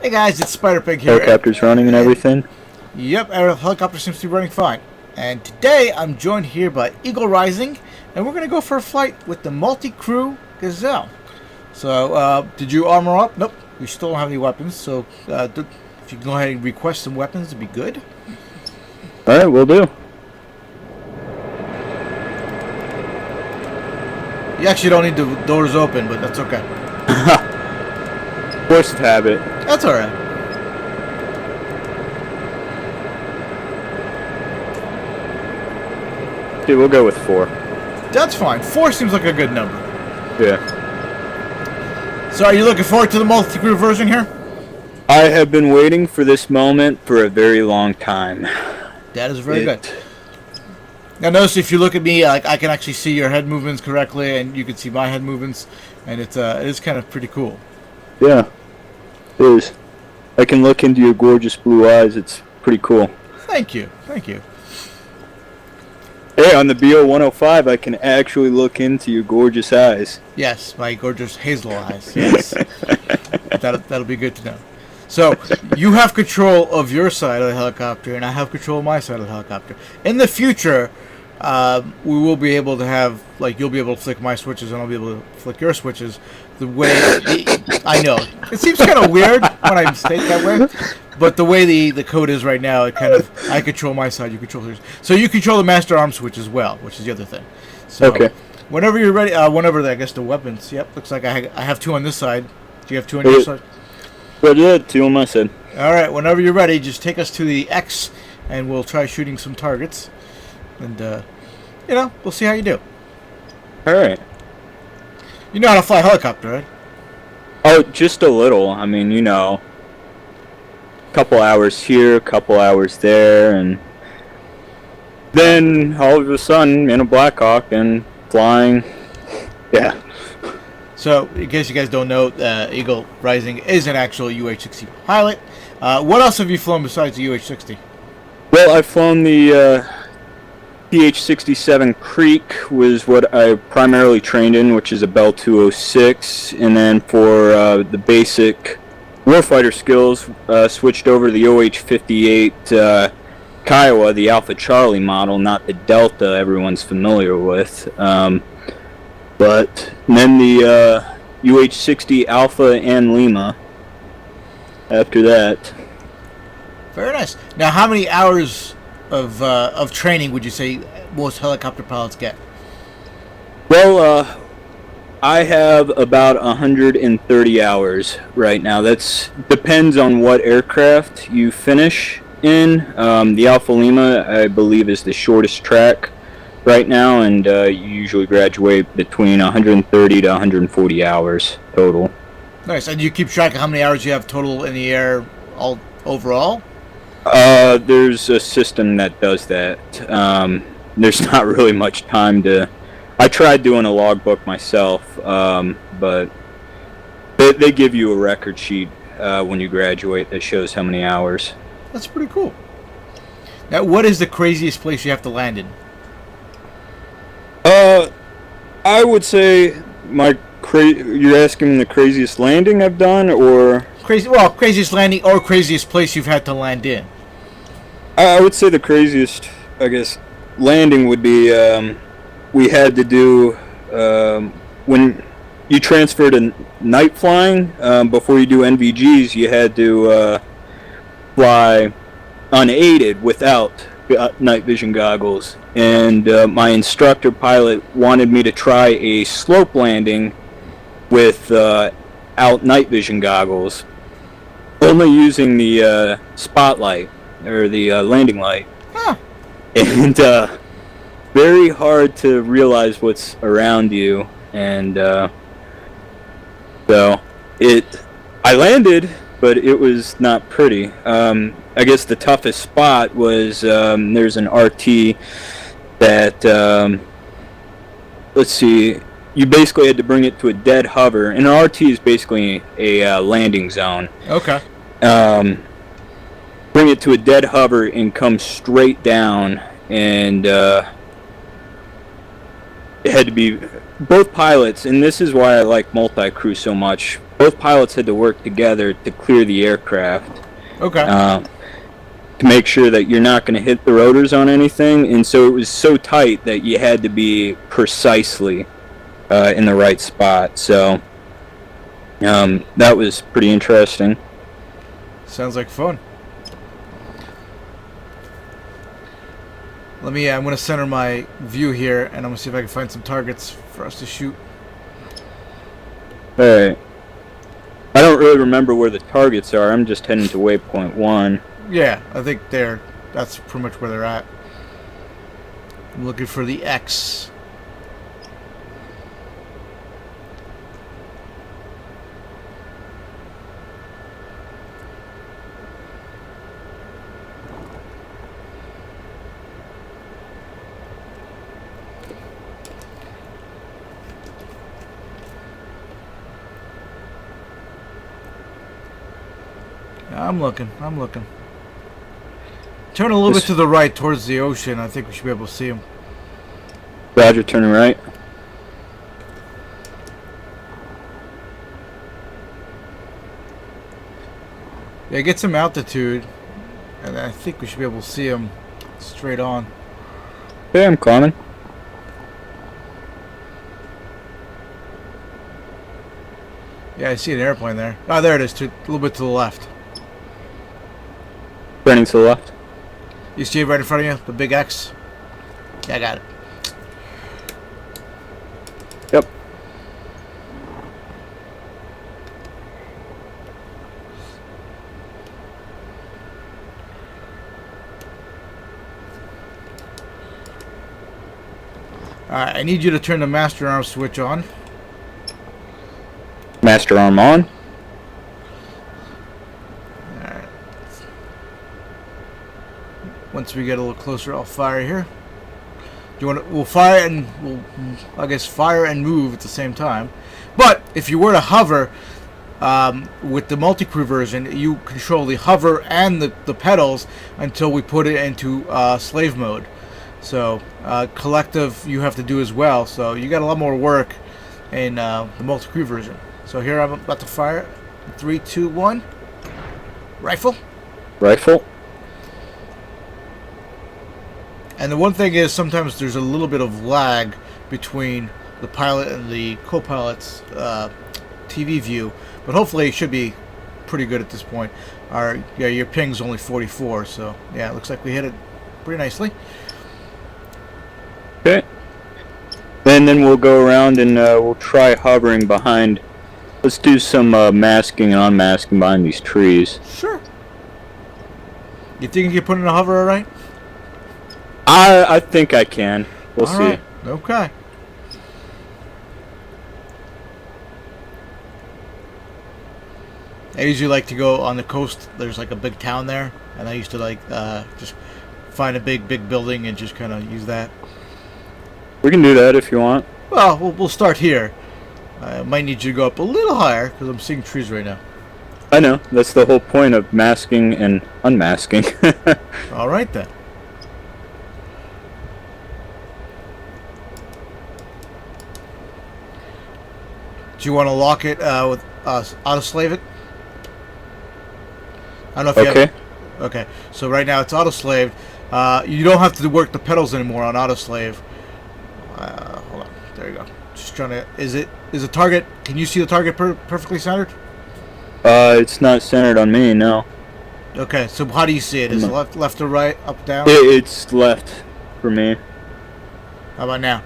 Hey guys, it's Spider Pig here. Helicopter's running and everything. Yep, our helicopter seems to be running fine. And today I'm joined here by Eagle Rising, and we're going to go for a flight with the Multicrew Gazelle. So, did you armor up? Nope, we still don't have any weapons, so if you can go ahead and request some weapons, it'd be good. Alright, we'll do. You actually don't need the doors open, but that's okay. Worst habit. That's alright. Okay, we'll go with 4. That's fine. 4 seems like a good number. Yeah. So are you looking forward to the Multicrew version here? I have been waiting for this moment for a very long time. That is very good. Now notice if you look at me, like I can actually see your head movements correctly, and you can see my head movements, and it is kind of pretty cool. Yeah, it is. I can look into your gorgeous blue eyes. It's pretty cool. Thank you, thank you. Hey, on the BO-105, I can actually look into your gorgeous eyes. Yes, my gorgeous hazel eyes. Yes, that'll be good to know. So you have control of your side of the helicopter, and I have control of my side of the helicopter. In the future, we will be able to have, like, you'll be able to flick my switches, and I'll be able to flick your switches. The way I know it seems kind of weird when I state that way, but the way the code is right now, it kind of, I control my side, you control yours. So you control the master arm switch as well, which is the other thing. So okay. Whenever you're ready, I guess the weapons. Yep, looks like I have 2 on this side. Do you have 2 on your side? Roger that, 2 on my side. All right, whenever you're ready, just take us to the X, and we'll try shooting some targets, and we'll see how you do. All right. You know how to fly a helicopter, right? Oh, just a little. I mean, a couple hours here, a couple hours there, and then all of a sudden in a Blackhawk and flying. Yeah. So, in case you guys don't know, Eagle Rising is an actual UH-60 pilot. What else have you flown besides the UH-60? Well, I've flown the PH-67 Creek, was what I primarily trained in, which is a Bell 206, and then for the basic warfighter skills, switched over to the OH-58 Kiowa, the Alpha Charlie model, not the Delta everyone's familiar with. But then the UH-60 Alpha and Lima after that. Very nice. Now, how many hours of training would you say most helicopter pilots get? Well, I have about 130 hours right now. That depends on what aircraft you finish in. The Alpha Lima, I believe, is the shortest track right now, and you usually graduate between 130 to 140 hours total. Nice. And you keep track of how many hours you have total in the air all overall? There's a system that does that. There's not really much time to... I tried doing a logbook myself, but they give you a record sheet when you graduate that shows how many hours. That's pretty cool. Now, what is the craziest place you have to land in? I would say you're asking the craziest landing I've done, or... Craziest landing or craziest place you've had to land in. I would say the craziest, I guess, landing would be we had to do when you transfer to night flying. Before you do NVGs, you had to fly unaided without night vision goggles, and my instructor pilot wanted me to try a slope landing with out night vision goggles, only using the spotlight or the landing light. Huh. And very hard to realize what's around you, and so I landed, but it was not pretty. I guess the toughest spot was there's an RT that let's see, you basically had to bring it to a dead hover, and an RT is basically a landing zone. Okay. Bring it to a dead hover and come straight down, and it had to be both pilots, and this is why I like multi-crew so much. both pilots had to work together to clear the aircraft. Okay. To make sure that you're not going to hit the rotors on anything, and so it was so tight that you had to be precisely in the right spot. So that was pretty interesting. Sounds like fun. I'm going to center my view here, and I'm going to see if I can find some targets for us to shoot. Alright. I don't really remember where the targets are. I'm just heading to waypoint 1. Yeah, I think that's pretty much where they're at. I'm looking for the X. I'm looking. Turn a little bit to the right towards the ocean. I think we should be able to see him. Roger, turning right. Yeah, get some altitude, and I think we should be able to see him straight on. Okay, I'm climbing. Yeah, I see an airplane there. Oh, there it is, a little bit to the left. Turning to the left. You see it right in front of you? The big X? Yeah, I got it. Yep. Alright, I need you to turn the master arm switch on. Master arm on. Alright. Once we get a little closer, I'll fire here. Do you want to? We'll fire and I guess fire and move at the same time. But if you were to hover with the multi-crew version, you control the hover and the pedals until we put it into slave mode. So collective you have to do as well. So you got a lot more work in the multi-crew version. So here I'm about to fire. 3, 2, 1. Rifle. Rifle. And the one thing is sometimes there's a little bit of lag between the pilot and the co-pilot's TV view, but hopefully it should be pretty good at this point. Your ping's only 44, so yeah, it looks like we hit it pretty nicely. Okay. And then we'll go around and we'll try hovering behind. Let's do some masking and unmasking behind these trees. Sure. You think you can put in a hover all right? I think I can. We'll see. Right. Okay. I usually like to go on the coast. There's like a big town there, and I used to like just find a big building and just kind of use that. We can do that if you want. Well, we'll start here. I might need you to go up a little higher because I'm seeing trees right now. I know. That's the whole point of masking and unmasking. All right then. Do you want to lock it with auto-slave it? I don't know if you have... Okay, so right now it's auto-slaved. You don't have to work the pedals anymore on auto-slave. Hold on, there you go. Just trying to... Is the target... Can you see the target perfectly centered? It's not centered on me, no. Okay, so how do you see it? Is it left or right, up, down? It's left for me. How about now?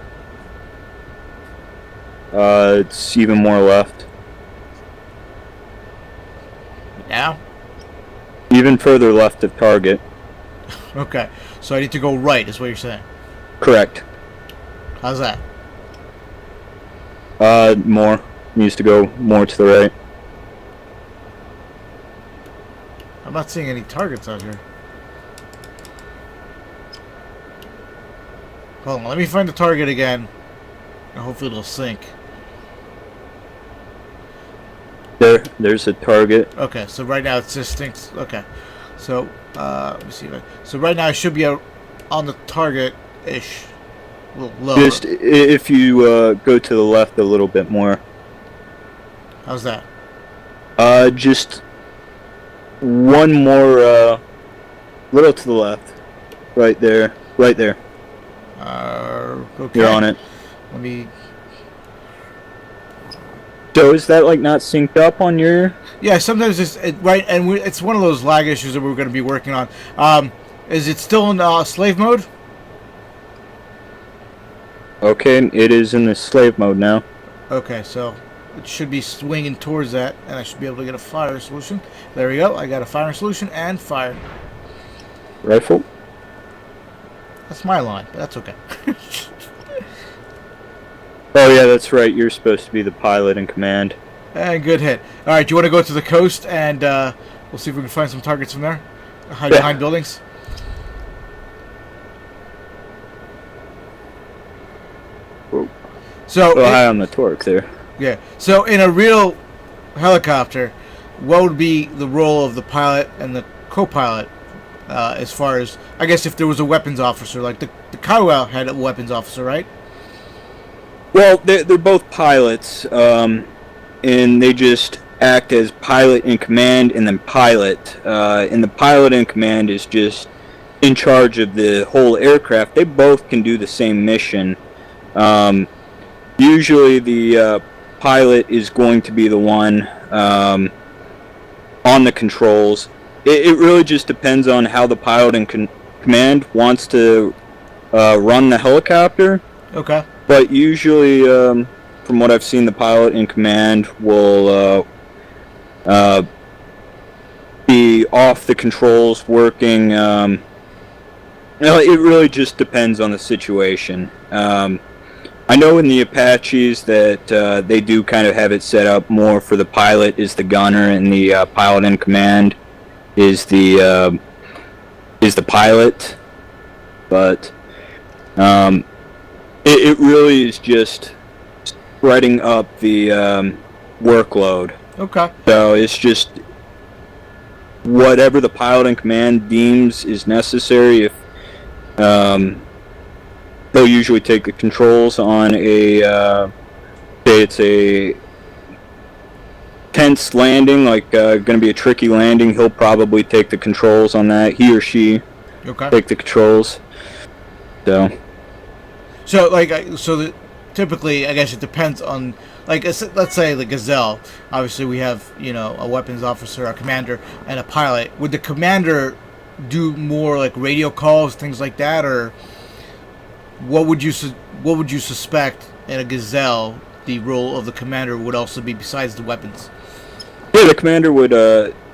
It's even more left. Now? Even further left of target. Okay, so I need to go right, is what you're saying? Correct. How's that? More. Needs to go more to the right. I'm not seeing any targets out here. Hold on, let me find the target again. And hopefully it'll sync. There's a target. Okay, so right now it just thinks. Okay, so let me see. So right now I should be on the target-ish, a little lower. Just if you go to the left a little bit more. How's that? Just one more, little to the left. Right there. Right there. Okay. You're on it. Let me... So is that like not synced up on your... Yeah, sometimes right, and it's one of those lag issues that we're going to be working on. Is it still in slave mode? Okay, it is in the slave mode now. Okay, so it should be swinging towards that, and I should be able to get a fire solution. There we go. I got a fire solution and fire. Rifle. That's my line, but that's okay. Oh yeah, that's right. You're supposed to be the pilot in command. And good hit. All right, do you want to go to the coast and we'll see if we can find some targets from there? Hide behind buildings. Whoa. So high on the torque there. Yeah. So in a real helicopter, what would be the role of the pilot and the co-pilot as far as, I guess, if there was a weapons officer, like the Kiowa had a weapons officer, right? Well, they're both pilots, and they just act as pilot in command and then pilot. And the pilot in command is just in charge of the whole aircraft. They both can do the same mission. Usually the pilot is going to be the one on the controls. It really just depends on how the pilot in command wants to run the helicopter. Okay. But usually, from what I've seen, the pilot in command will be off the controls working. It really just depends on the situation. I know in the Apaches that they do kind of have it set up more for the pilot is the gunner and the pilot in command is the pilot, but it really is just spreading up the workload. Okay. So it's just whatever the pilot in command deems is necessary. If they'll usually take the controls on a say it's a tense landing, like going to be a tricky landing, he'll probably take the controls on that. He or she take the controls. So typically, I guess it depends on, like, let's say the Gazelle. Obviously, we have, a weapons officer, a commander, and a pilot. Would the commander do more like radio calls, things like that, or what would you suspect in a Gazelle the role of the commander would also be besides the weapons? Yeah, the commander would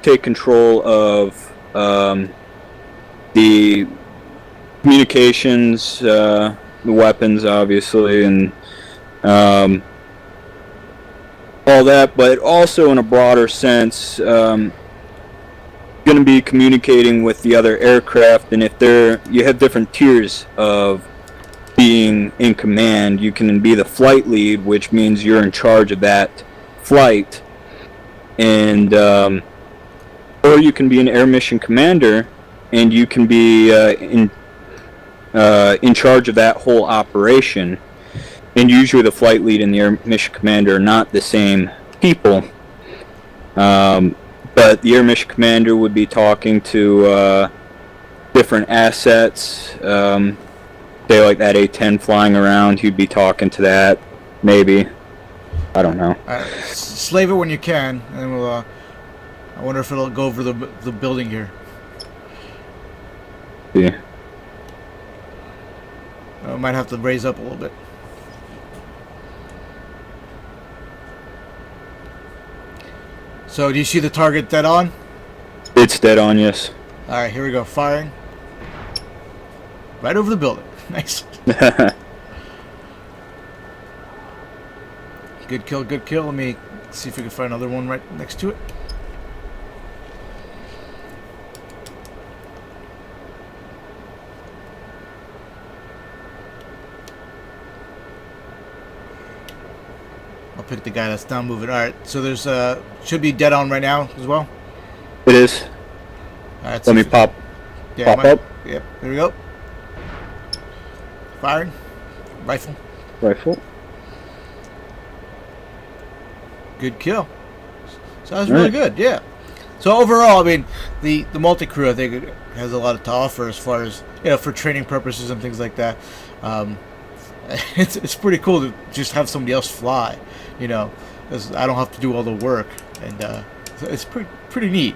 take control of the communications, the weapons, obviously, and all that, but also in a broader sense, going to be communicating with the other aircraft, and if you have different tiers of being in command. You can be the flight lead, which means you're in charge of that flight, and or you can be an air mission commander, and you can be in charge of that whole operation. And usually the flight lead and the air mission commander are not the same people. But the air mission commander would be talking to different assets. Say like that A-10 flying around, he'd be talking to that, maybe. I don't know. Slave it when you can, and we'll. I wonder if it'll go over the building here. Yeah. I might have to raise up a little bit. So, do you see the target dead on? It's dead on, yes. Alright, here we go. Firing. Right over the building. Nice. Good kill, good kill. Let me see if we can find another one right next to it. I'll pick the guy that's down moving. Alright, so there's should be dead on right now as well. It is. Alright, Let me pop up. Yep, there we go. Firing. Rifle. Rifle. Good kill. So that's really good, yeah. So overall, I mean, the multi-crew, I think, it has a lot to offer as far as, for training purposes and things like that. It's pretty cool to just have somebody else fly, 'cause I don't have to do all the work, and so it's pretty neat.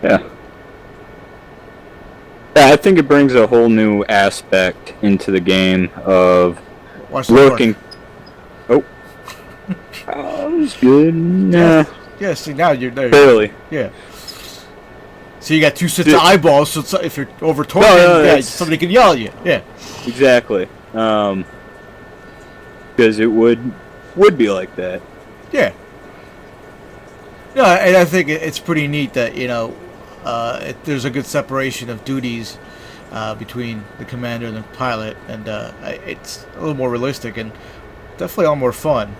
Yeah. Yeah, I think it brings a whole new aspect into the game of working. Oh, that was good. Nah. Yeah, see, now you're there. Barely. Yeah. So you got two sets of eyeballs, so if you're over torquing, somebody can yell at you. Yeah. Exactly. Because it would be like that. Yeah. Yeah, and I think it's pretty neat that, there's a good separation of duties between the commander and the pilot, and it's a little more realistic and definitely a lot more fun.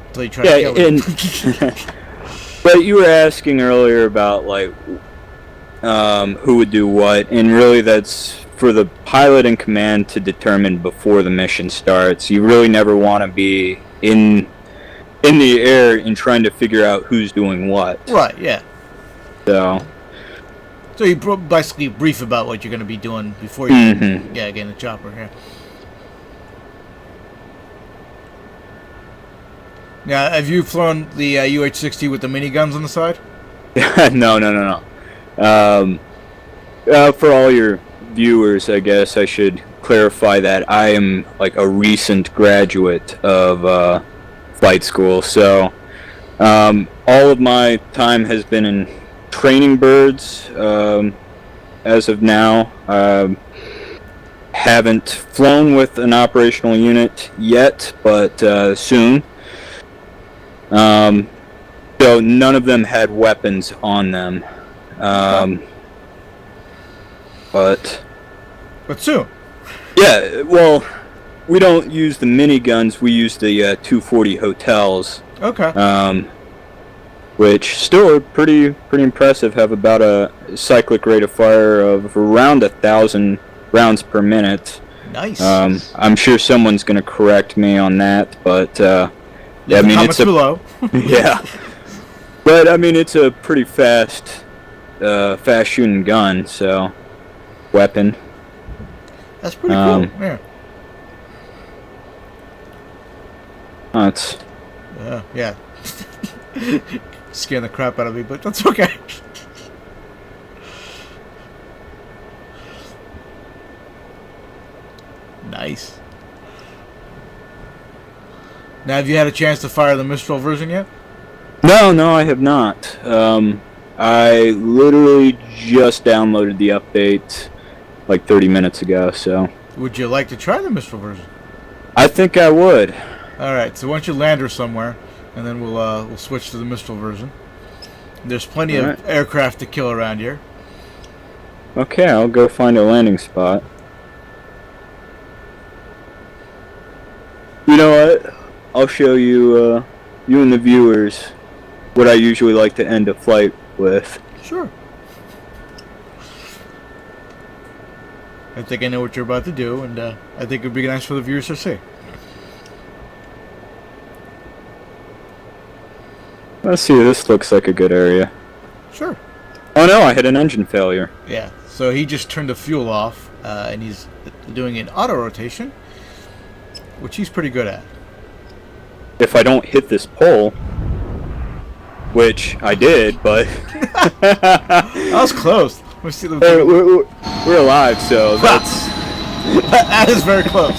Until you try to kill it. But you were asking earlier about, like, who would do what, and really that's for the pilot and command to determine before the mission starts. You really never want to be in the air and trying to figure out who's doing what. Right, yeah. So you basically brief about what you're going to be doing before you get in the chopper, yeah. Now, have you flown the UH-60 with the miniguns on the side? No. For all your viewers, I guess I should clarify that I am like a recent graduate of flight school, so all of my time has been in training birds. As of now, haven't flown with an operational unit yet, but soon. So none of them had weapons on them. But soon. Yeah, well, we don't use the miniguns. We use the 240 hotels. Okay. Which still are pretty impressive. Have about a cyclic rate of fire of around 1,000 rounds per minute. Nice. I'm sure someone's going to correct me on that, but I mean it's below. Yeah. But I mean it's a pretty fast shooting gun, so weapon. That's pretty cool. Yeah. That's. Yeah. Scaring the crap out of me, but that's okay. Nice. Now, have you had a chance to fire the Mistral version yet? No, I have not. I literally just downloaded the update like 30 minutes ago, so. Would you like to try the Mistral version? I think I would. All right, so why don't you land her somewhere, and then we'll switch to the Mistral version. There's plenty of aircraft to kill around here. Okay, I'll go find a landing spot. You know what? I'll show you, you and the viewers, what I usually like to end a flight with. Sure. I think I know what you're about to do, and I think it would be nice for the viewers to see. Let's see, this looks like a good area. Sure. Oh no, I had an engine failure. Yeah, so he just turned the fuel off, and he's doing an auto rotation, which he's pretty good at. If I don't hit this pole, which I did, but that was close. Let's see the we're alive, so that's that is very close.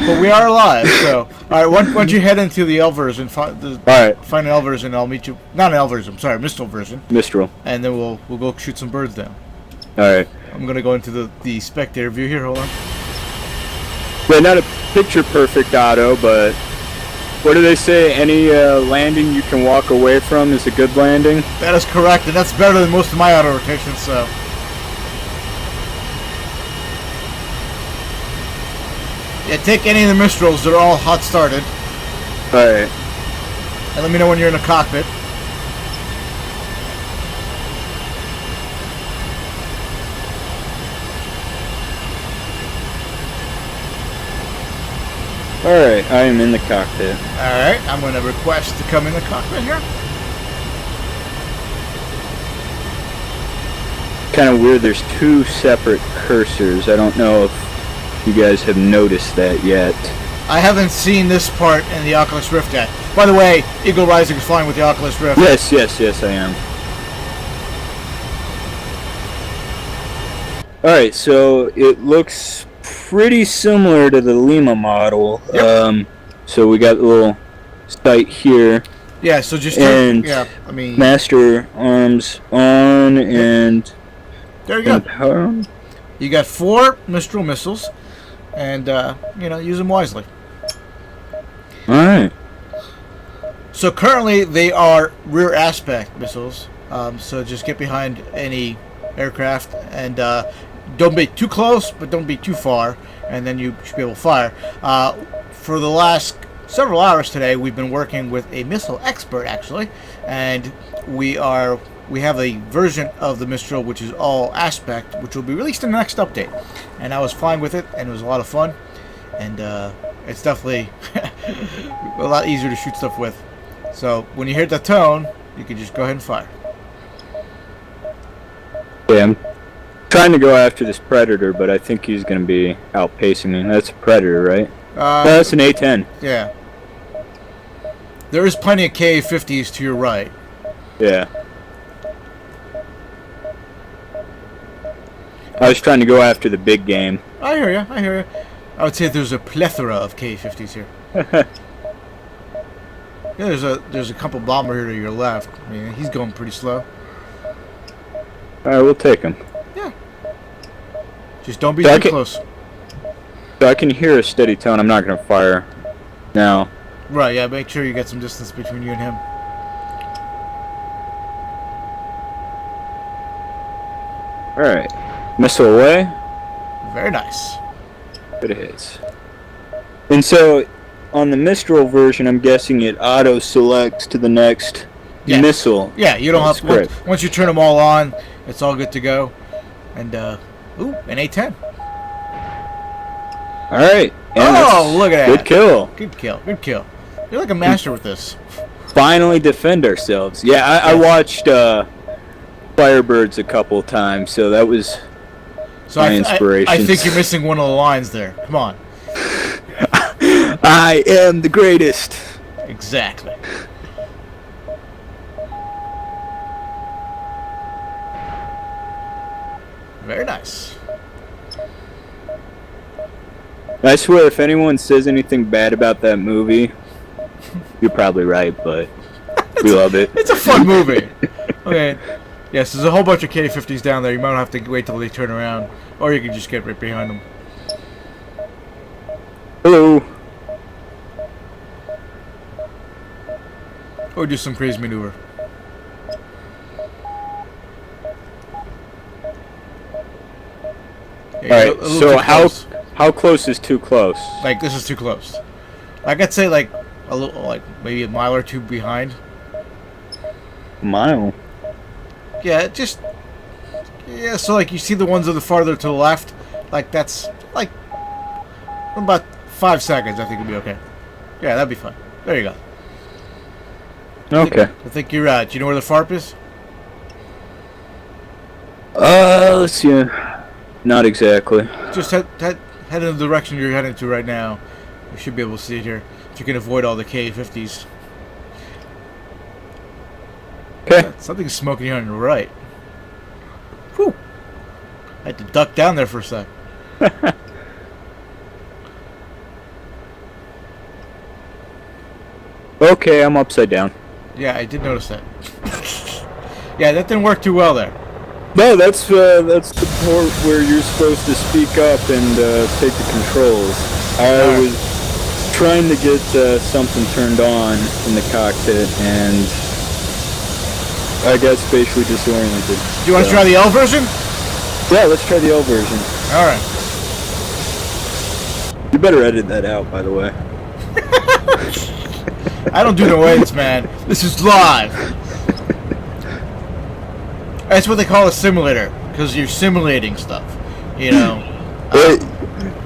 But we are alive, so all right. Once you head into the L version, find an L version. I'll meet you. Not an L version. I'm sorry, Mistral version. Mistral. And then we'll go shoot some birds down. All right. I'm gonna go into the spectator view here. Hold on. Yeah, not a picture perfect auto, but what do they say? Any landing you can walk away from is a good landing. That is correct, and that's better than most of my auto rotations. So. Yeah, take any of the Mistrals. They're all hot started. Alright. And let me know when you're in the cockpit. Alright, I am in the cockpit. Alright, I'm going to request to come in the cockpit here. Kind of weird, there's two separate cursors. I don't know if you guys have noticed that yet. I haven't seen this part in the Oculus Rift yet. By the way, Eagle Rising is flying with the Oculus Rift. Yes, I am. Alright, so it looks pretty similar to the Lima model. Yep. So we got a little sight here. Yeah, so just and master arms on and there you go. Power. You got 4 Mistral missiles, and use them wisely. Alright. So currently they are rear aspect missiles. So just get behind any aircraft and don't be too close, but don't be too far, and then you should be able to fire. For the last several hours today, we've been working with a missile expert actually, and we have a version of the Mistral which is all aspect, which will be released in the next update. And I was flying with it, and it was a lot of fun, and it's definitely a lot easier to shoot stuff with. So when you hear the tone, you can just go ahead and fire. Yeah, I'm trying to go after this Predator, but I think he's going to be outpacing me. That's a Predator, right? That's an A-10. Yeah. There is plenty of Ka-50s to your right. Yeah. I was trying to go after the big game. I hear you. I would say there's a plethora of Ka-50s here. Yeah, there's a couple bomber here to your left. I mean, he's going pretty slow. Alright, we'll take him. Yeah. Just don't be too close. So I can hear a steady tone. I'm not going to fire now. Right, yeah, make sure you get some distance between you and him. Alright. Missile away. Very nice. Good hits. And so, on the Mistral version, I'm guessing it auto-selects to the next missile. Yeah, you don't have to. Once you turn them all on, it's all good to go. And, ooh, an A-10. Alright. Oh, look at that. Good kill. Good kill. You're like a master with this. Finally defend ourselves. Yeah, I watched Firebirds a couple times, so that was my inspiration. I think you're missing one of the lines there. Come on. I am the greatest. Exactly. Very nice. I swear, if anyone says anything bad about that movie, you're probably right, but we love it. It's a fun movie. Okay. Yes, there's a whole bunch of K-50s down there. You might have to wait till they turn around, or you can just get right behind them. Hello. Or do some crazy maneuver. Yeah, alright, so how close is too close? Like, this is too close. Like, I'd say, like, a little, like, maybe a mile or two behind. A mile? Yeah, just... Yeah, so, like, you see the ones that are farther to the left? Like, that's, like, about 5 seconds, I think would be okay. Yeah, that'd be fine. There you go. Okay. I think you're right. Do you know where the FARP is? Let's see. Not exactly. Just head in the direction you're heading to right now. You should be able to see it here. If you can avoid all the K-50s. Okay. Something's smoking here on your right. Whew. I had to duck down there for a sec. Okay, I'm upside down. Yeah, I did notice that. Yeah, that didn't work too well there. No, that's the part where you're supposed to speak up and take the controls. I was trying to get something turned on in the cockpit, and I got spatially disoriented. Do you want to try the L version? Yeah, let's try the L version. All right. You better edit that out, by the way. I don't do no edits, man. This is live. That's what they call a simulator, because you're simulating stuff. You know.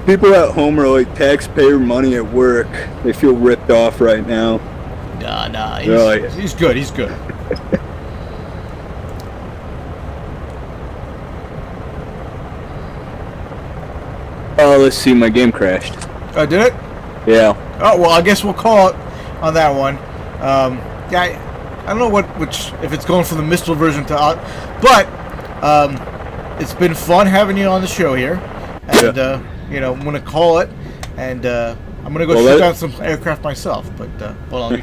People at home are like taxpayer money at work. They feel ripped off right now. Nah, Really? he's good. He's good. Oh, let's see. My game crashed. Oh, did it? Yeah. Oh well, I guess we'll call it on that one. Yeah, I don't know which if it's going from the Mistral version to, but it's been fun having you on the show here, and I'm gonna call it, and I'm gonna go shoot down some aircraft myself. But hold on,